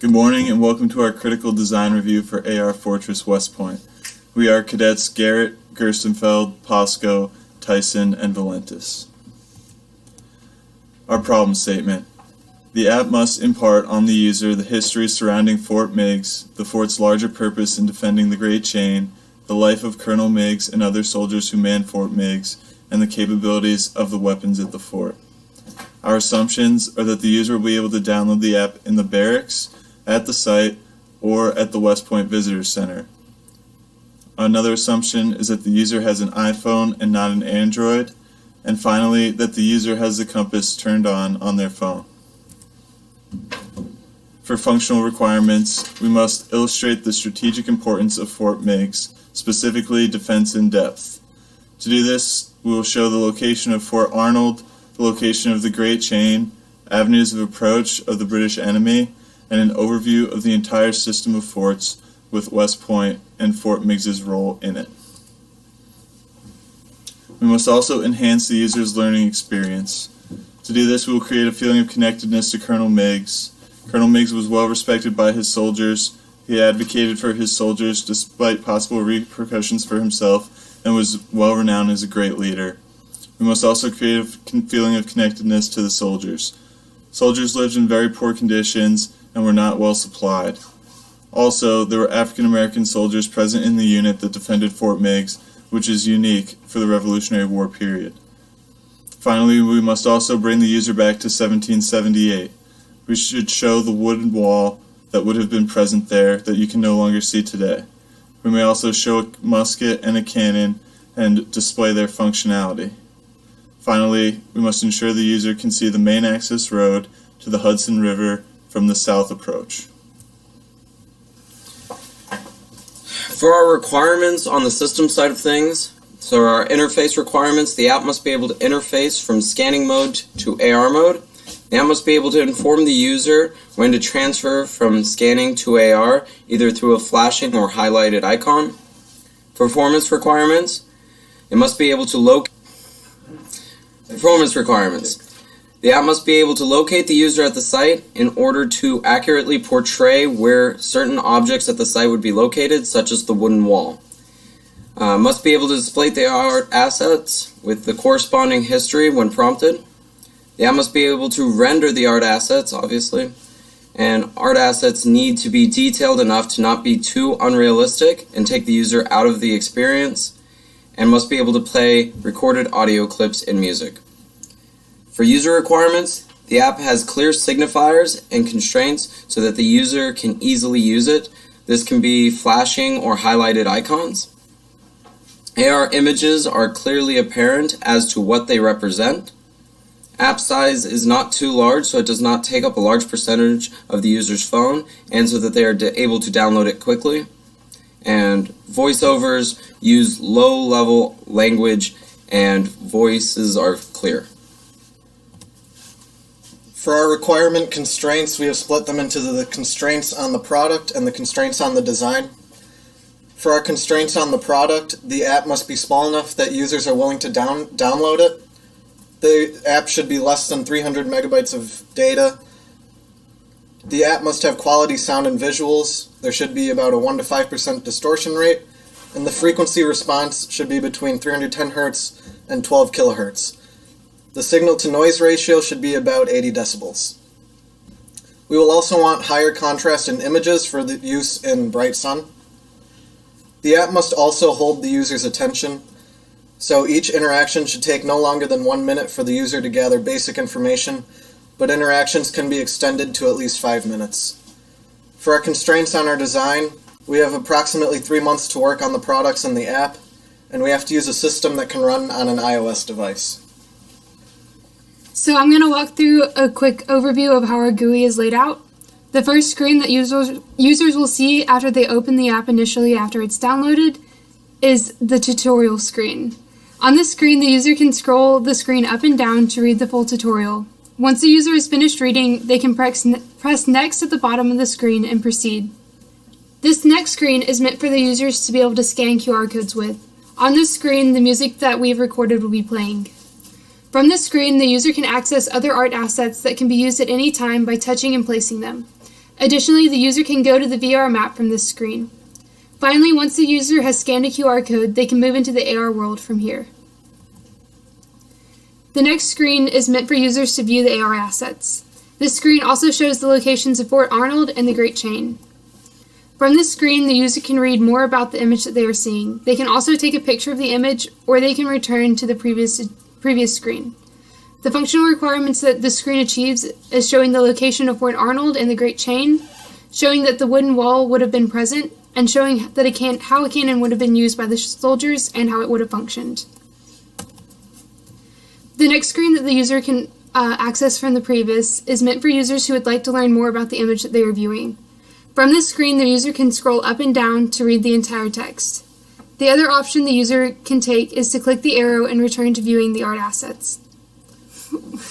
Good morning and welcome to our critical design review for AR Fortress West Point. We are cadets Garrett, Gerstenfeld, Posco, Tyson, and Valentis. Our problem statement. The app must impart on the user the history surrounding Fort Meigs, the fort's larger purpose in defending the Great Chain, the life of Colonel Meigs and other soldiers who manned Fort Meigs, and the capabilities of the weapons at the fort. Our assumptions are that the user will be able to download the app in the barracks, at the site, or at the West Point Visitor Center. Another assumption is that the user has an iPhone and not an Android, and finally that the user has the compass turned on their phone. For functional requirements, we must illustrate the strategic importance of Fort Meigs, specifically defense in depth. To do this, we will show the location of Fort Arnold, the location of the Great Chain, avenues of approach of the British enemy, and an overview of the entire system of forts with West Point and Fort Meigs' role in it. We must also enhance the user's learning experience. To do this, we will create a feeling of connectedness to Colonel Meigs. Colonel Meigs was well respected by his soldiers. He advocated for his soldiers despite possible repercussions for himself and was well renowned as a great leader. We must also create a feeling of connectedness to the soldiers. Soldiers lived in very poor conditions and were not well supplied. Also, there were African American soldiers present in the unit that defended Fort Meigs, which is unique for the Revolutionary War period. Finally, we must also bring the user back to 1778. We should show the wooden wall that would have been present there that you can no longer see today. We may also show a musket and a cannon and display their functionality. Finally, we must ensure the user can see the main access road to the Hudson River from the south approach. For our requirements on the system side of things, so our interface requirements, the app must be able to interface from scanning mode to AR mode. The app must be able to inform the user when to transfer from scanning to AR, either through a flashing or highlighted icon. Performance requirements, it must be able to locate the app must be able to locate the user at the site in order to accurately portray where certain objects at the site would be located, such as the wooden wall. Must be able to display the art assets with the corresponding history when prompted. The app must be able to render the art assets, obviously, and art assets need to be detailed enough to not be too unrealistic and take the user out of the experience, and must be able to play recorded audio clips and music. For user requirements, the app has clear signifiers and constraints so that the user can easily use it. This can be flashing or highlighted icons. AR images are clearly apparent as to what they represent. App size is not too large, so it does not take up a large percentage of the user's phone, and so that they are able to download it quickly. And voiceovers use low-level language, and voices are clear. For our requirement constraints, we have split them into the constraints on the product and the constraints on the design. For our constraints on the product, the app must be small enough that users are willing to download it. The app should be less than 300 megabytes of data. The app must have quality sound and visuals. There should be about a 1 to 5% distortion rate, and the frequency response should be between 310 Hz and 12 kilohertz. The signal-to-noise ratio should be about 80 decibels. We will also want higher contrast in images for the use in bright sun. The app must also hold the user's attention, so each interaction should take no longer than 1 minute for the user to gather basic information, but interactions can be extended to at least 5 minutes. For our constraints on our design, we have approximately 3 months to work on the products and the app, and we have to use a system that can run on an iOS device. So I'm going to walk through a quick overview of how our GUI is laid out. The first screen that users will see after they open the app initially after it's downloaded is the tutorial screen. On this screen, the user can scroll the screen up and down to read the full tutorial. Once the user is finished reading, they can press next at the bottom of the screen and proceed. This next screen is meant for the users to be able to scan QR codes with. On this screen, the music that we've recorded will be playing. From this screen, the user can access other art assets that can be used at any time by touching and placing them. Additionally, the user can go to the VR map from this screen. Finally, once the user has scanned a QR code, they can move into the AR world from here. The next screen is meant for users to view the AR assets. This screen also shows the locations of Fort Arnold and the Great Chain. From this screen, the user can read more about the image that they are seeing. They can also take a picture of the image, or they can return to the previous screen. The functional requirements that this screen achieves is showing the location of Fort Arnold and the Great Chain, showing that the wooden wall would have been present, and showing that how a cannon would have been used by the soldiers and how it would have functioned. The next screen that the user can access from the previous is meant for users who would like to learn more about the image that they are viewing. From this screen, the user can scroll up and down to read the entire text. The other option the user can take is to click the arrow and return to viewing the art assets.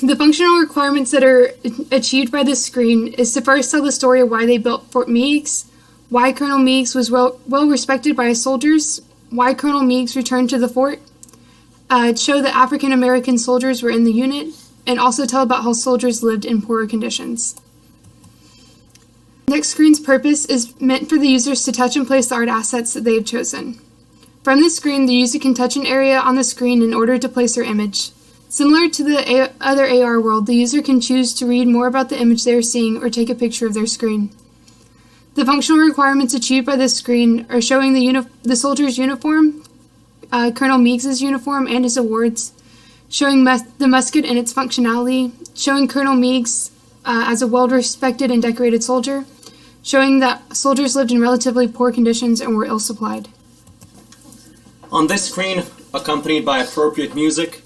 The functional requirements that are achieved by this screen is to first tell the story of why they built Fort Meigs, why Colonel Meigs was well respected by his soldiers, why Colonel Meigs returned to the fort, show that African American soldiers were in the unit, and also tell about how soldiers lived in poorer conditions. The next screen's purpose is meant for the users to touch and place the art assets that they have chosen. From this screen, the user can touch an area on the screen in order to place their image. Similar to the other AR world, the user can choose to read more about the image they are seeing or take a picture of their screen. The functional requirements achieved by this screen are showing the soldier's uniform, Colonel Meigs' uniform and his awards, showing the musket and its functionality, showing Colonel Meigs as a well-respected and decorated soldier, showing that soldiers lived in relatively poor conditions and were ill-supplied. On this screen, accompanied by appropriate music,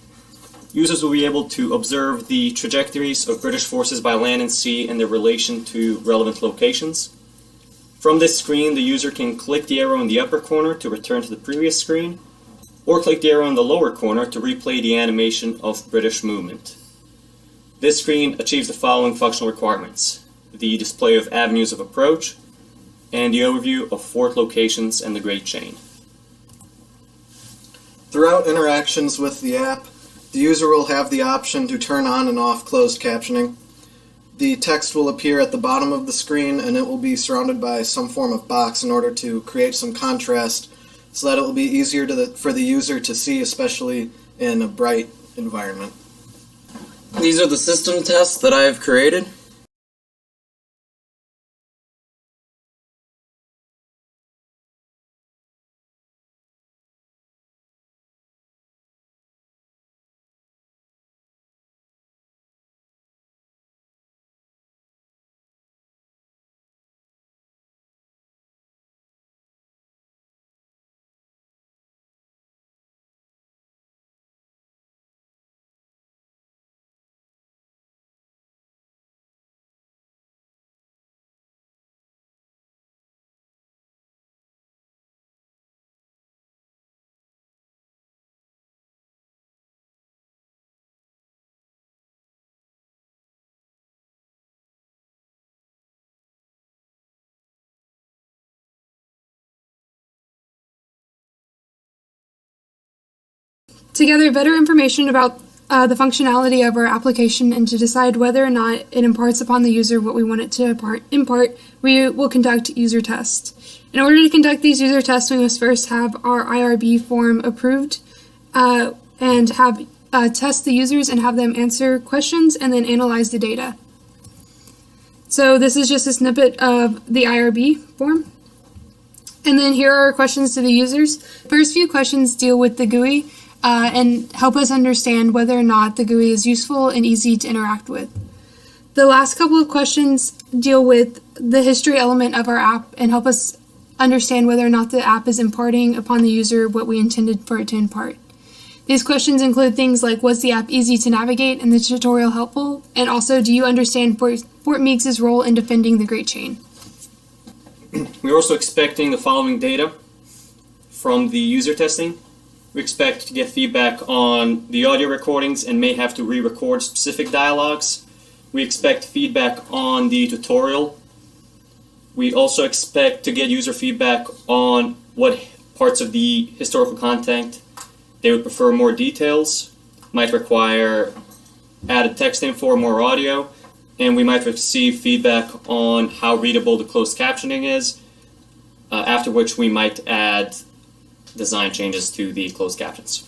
users will be able to observe the trajectories of British forces by land and sea and their relation to relevant locations. From this screen, the user can click the arrow in the upper corner to return to the previous screen, or click the arrow in the lower corner to replay the animation of British movement. This screen achieves the following functional requirements: the display of avenues of approach, and the overview of fort locations and the Great Chain. Throughout interactions with the app, the user will have the option to turn on and off closed captioning. The text will appear at the bottom of the screen, and it will be surrounded by some form of box in order to create some contrast so that it will be easier for the user to see, especially in a bright environment. These are the system tests that I have created. To gather better information about the functionality of our application and to decide whether or not it imparts upon the user what we want it to impart, we will conduct user tests. In order to conduct these user tests, we must first have our IRB form approved and have test the users and have them answer questions and then analyze the data. So this is just a snippet of the IRB form. And then here are questions to the users. First few questions deal with the GUI and help us understand whether or not the GUI is useful and easy to interact with. The last couple of questions deal with the history element of our app and help us understand whether or not the app is imparting upon the user what we intended for it to impart. These questions include things like, was the app easy to navigate and the tutorial helpful? And also, do you understand Fort Meigs' role in defending the Great Chain? We're also expecting the following data from the user testing. We expect to get feedback on the audio recordings and may have to re-record specific dialogues. We expect feedback on the tutorial. We also expect to get user feedback on what parts of the historical content they would prefer more details, might require added text info or more audio, and we might receive feedback on how readable the closed captioning is, after which we might add design changes to the closed captions.